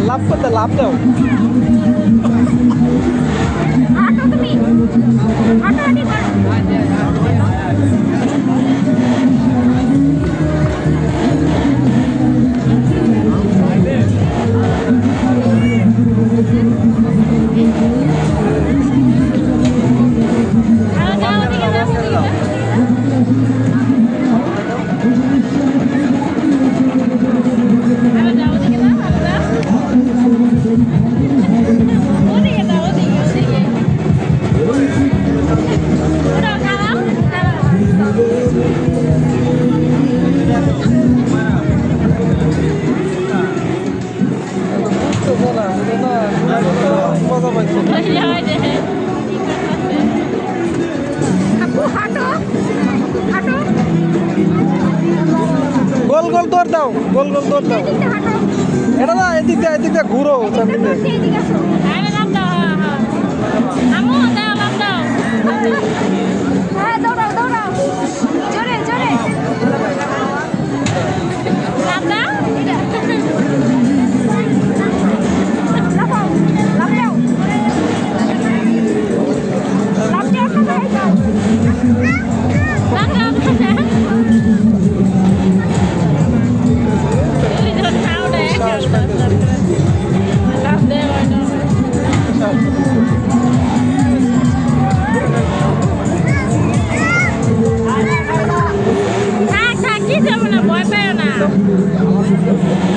লাভ করতে লাভ দাও গোল গোল দৌড় দাও গোল গোল দৌড় দাও এটা না এদিক দিয়ে ঘুরো চারদিকে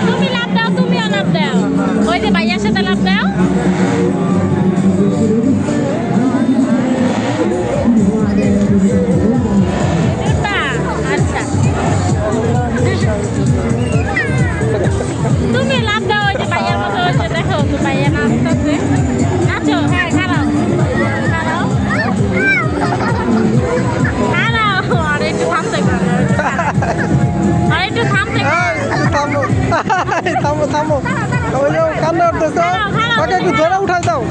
তুমি লাভ দাও তুমিও লাভ দাও ওই যে ভাইয়ার সাথে লাভ দাও আচ্ছা তুমি লাভ দাও ওই যে ভাইয়ার মতো ওই যে দেখো তো ভাইয়া নাচতেছে নাচো হ্যাঁ খারাও খারাও খারাও আর একটু থামতে আর একটু থামতে থামো থামো ওই যে কান্না উঠতেছ ওকে একটু ধরে উঠাই দাও